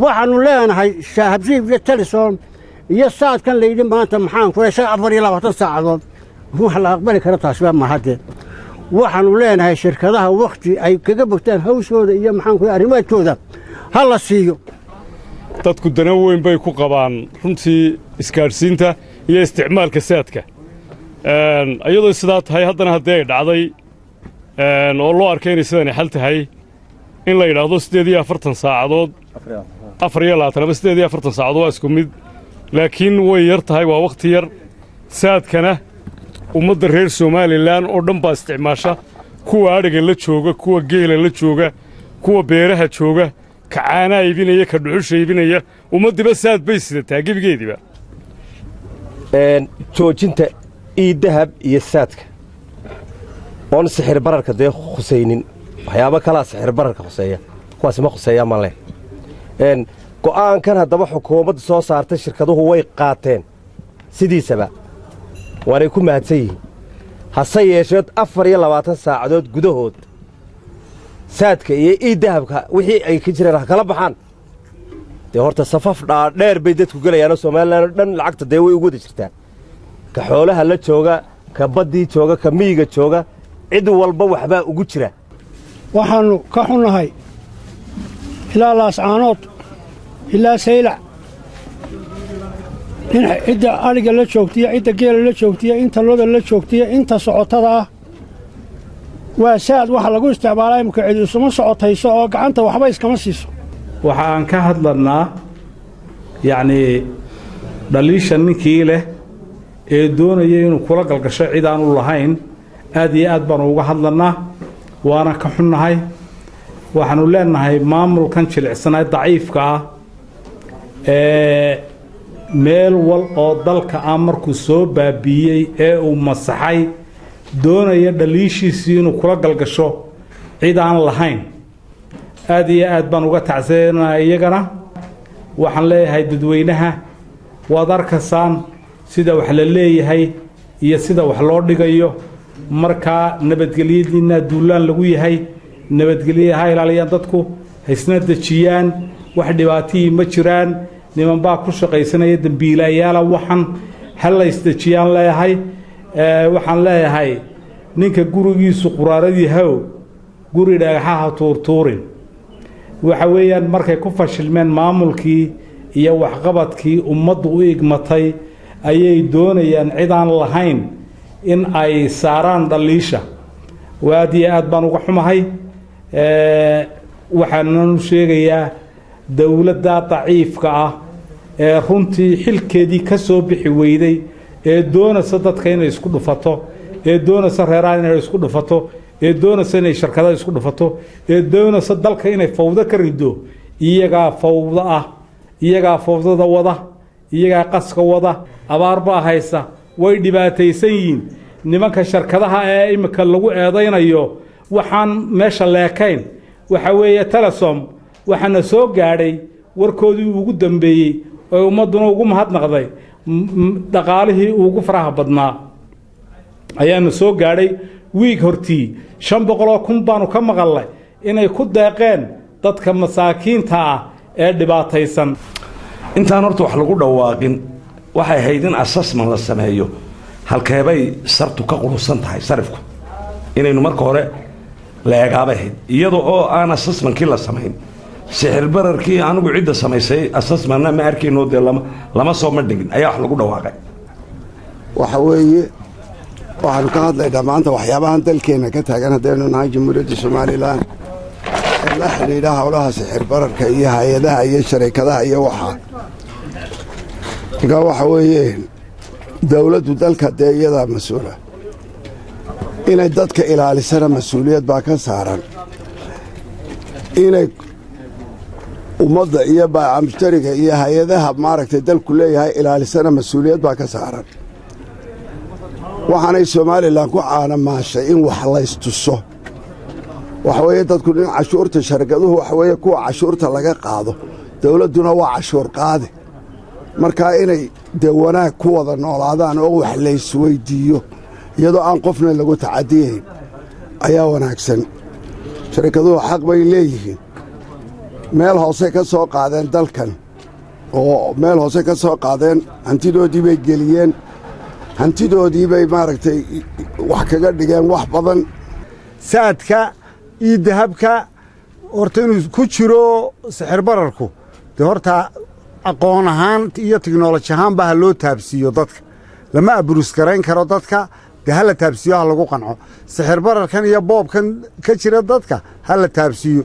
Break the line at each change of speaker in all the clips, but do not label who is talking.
waxaannu leenahay shaahabsiib iyo talisom iyo saadkan layidhi maanta maxaan ku heshay 24 saacadood wax la aqbali karo taasba ma haddee waxaannu leenahay shirkadaha wakhti ay kaga bogtaan hawshooda iyo maxaan ku arrimaadkooda ha la siiyo
dadku dana weyn bay ku qabaan runtii isgaadhsiinta iyo isticmaalka saadka iyadoo sidaa tahay haddana haddii ay dhacday oo loo arkay inay sidani xal tahay in la yidhaahdo 48 saacadood 24 ama 48 saacadood waa isku mid laakiin way yar tahay waa wakhti yar saadkana ummadda reer Somaliland oo dhan baa isticmaasha kuwa adhiga la jooga kuwa geela la jooga kuwa beeraha jooga ka caana iibinaya ka dhuxusha iibinaya ummaddiba saad bay sidataa gebigeediba
joojinta dahab iyo saadka oon sixir bararka dee khusaynin waxyaabo kala sixir bararka khuseeya kuwaas ma khuseeya ma leh go'aankan haddaba xukuumadda soo saartay shirkaduhu way qaateen sidiisaba waanay ku mahadsan yihiin hase yeeshee 24 saacadood gudahood saadka iyo dahabka wixii ay ka jireen kala baxaan dee horta safaf dheer bay dadku galayaan Soomaaliland dhan lacagta dee way ugu wada jirtaan ka xoolaha la jooga ka badii jooga ka miyiga jooga cid walba waxba ugu jira
waxaanu ka xunahay ilaa laascaanood ilaa saylac in cidda ariga la joogtiya cidda geela la joogtiya inta looda la joogtiya inta socotada ah waa saad waxa lagu isticmaalaa imka cid isuma socotayso oo gacanta waxba iskama siiso
waxa aan ka hadlanaa yacni dhaliisha ninkii leh ee doonaya inuu kula galgasho cid aan u lahayn aad iyo aad baan uga hadlanaa waana ka xunnahay waxaanu leenahay maamulkan jilicsanay daciifka ah meel wal oo dalka ah markuu soo baabiiyey ee uu masaxay doonaya dhaliishiisii inuu kula galgasho cid aan lahayn aad iyo aad baan uga tacseenahay iyagana waxaan leeyahay dadweynaha waad arkaysaan sida wax la leeyahay iyo sida wax loo dhigayo markaa nabadgelyadiina duulaan lagu yahay nabadgelyaha ilaaliyaan dadku haysna dejiyaan wax dhibaatii ma jiraan niman baa ku shaqaysanaya dambiilayaal waxan hal la isdejiyaan leeyahay waxaan leeyahay ninka gurigiisu quraaradii haw guri dhagaxaha tuurtuurin waxa weeyaan markay ku fashilmeen maamulkii iyo waxqabadkii ummaddu u igmatay ayay doonayaan cid aan lahayn in ay saaraan dhaliisha waad iyo aad baan uga xumahay waxaan sheegayaa dawladda daciifka ah ee runtii xilkeedii ka soo bixi weyday ee doonaysa dadka inay isku dhufato ee doonaysa reeraha inay isku dhufato ee doonaysa inay shirkadaha isku dhufato ee doonaysa dalka inay fawdo ka rido iyagaa fawdo ah iyagaa fawdada wada iyagaa qaska wada abaar baa haysa way dhibaataysan yihiin nimanka shirkadaha ee imika lagu eedaynayo waxaan meesha leekayn waxa weeye Telesom waxaana soo gaadhay warkoodii ugu dambeeyay oo ummaduna ugu mahadnaqday dhaqaalihii ugu faraha badnaa ayaana soo gaadhay wiig hortii 500,000 baanu ka maqalnay inay ku deeqeen dadka masaakiinta ah ee dhibaataysan
intaan horta wax lagu dhawaaqin waxay haydin assessment la sameeyo halkeebay sartu ka qurusan tahay sarifku inaynu marka hore la eegaabay iyadoo oo aan assessmentkii la samayn sixir bararkii anigu cidda samaysay assessmentna ma arkayno de lama soo madhigin ayaa wax lagu dhawaaqay
waxa weeye waxaan ka hadlaynaa maanta waxyaabahan dalkeena ka taagan haddaynu nahay jamhuuriyadda Soomaaliland ee la xidhiidha howlaha sixir bararka iyo hay'adaha iyo shirkadaha iyo waxa weeye dawladdu dalka dee iyada mas'uula inay dadka ilaalisana mas'uuliyad baa ka saaran inay ummadda iyo baacamshtariga iyo hay'adaha maaragtay dalku leeyahay ilaalisana mas'uuliyad baa ka saaran waxaanay Soomaaliland ku caanamaashay in wax la istuso waxa weeye dadku in cashuurta shirkaduhu waxa weeye kuwa cashuurta laga qaado dawladduna waa cashuur qaade markaa inay dee wanaag ku wada noolaadaan oo wax la isweydiiyo iyadoo aan qofna lagu tacadiyayn ayaa wanaagsan shirkaduhu xaq bay leeyihiin meel hoose ka soo qaadeen dalkan oo meel hoose ka soo qaadeen hantidoodii bay geliyeen hantidoodii bay maaragtay wax kaga dhigeen wax badan
saadka iyo dahabka horta inuu ku jiro sixir bararku dee horta aqoon ahaan iyo tiknoloji ahaanba ha loo taabsiiyo dadka lama aburuus garayn karo dadka dee ha la taabsiiyo ha lagu qanco sixir bararkan iyo boobkan ka jira dadka ha la taabsiiyo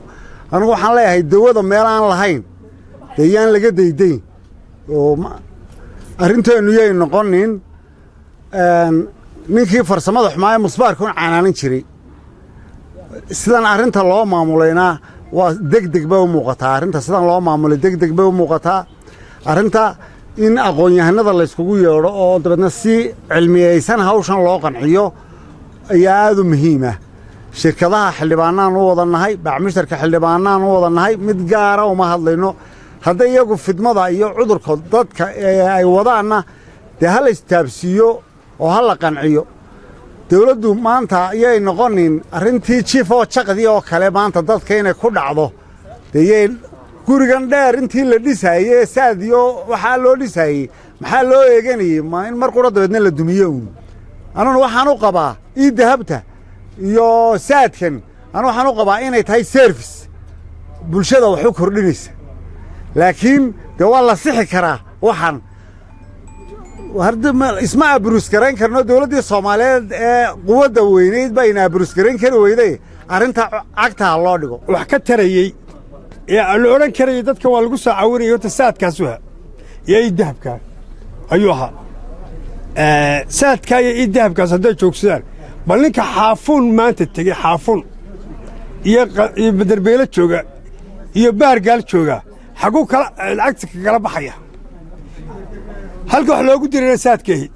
anigu waxaan leeyahay dawada meel aan lahayn dee yaan laga daydayn oo arrinteennu yay noqonin ninkii farsamada xumaa ee musbaarka un canaanin jiray sidan arrinta loo maamulayna waa degdeg bay u muuqataa arrinta sidan loo maamulay degdeg bay u muuqataa arrinta in aqoon-yahanada layskugu yeedho oo dabeedna si cilmiyaysan hawshan loo qanciyo ayaa aad u muhiimah shirkadaha xildhibaannaan u wada nahay bacmushtarka xildhibaannaan u wada nahay mid gaara uma hadlayno hadday iyagu fidmada iyo cudurka dadka ay wadaanna dee ha la istaabsiiyo oo ha la qanciyo dawladdu maanta yay noqonin arrintii jiif oo jaqdii oo kale maanta dadka inay ku dhacdo dee yay gurigan dheer intii la dhisaayey saadiyo waxaa loo dhisaayey maxaa loo eeganayey ma in mar qura dabeedna la dumiyo uun anuna waxaan u qabaa ii dahabta iyo saadkan anu waxaan u qabaa inay tahay serfis bulshada wax u kordhinaysa laakiin dee waa la sixi karaa waxaan isma aburuus garayn karno dawladdii soomaaliyeed ee quwadda weynayd bayna aburuus garayn kari weyday arrinta cagtaha loo dhigo
wax ka tarayey ee la odhan karayay dadka waa lagu soo caawinayay horta saadkaasu ha iyo ii dahabkaa ayuu ahaa saadkaa iyo ii dahabkaas hadday joogsadaan bal ninka xaafuun maanta tegey xaafuun iyo baderbeelo jooga iyo baargaal jooga xagguu lacagta kagala baxaya halka wax loogu dirana saadka ahayd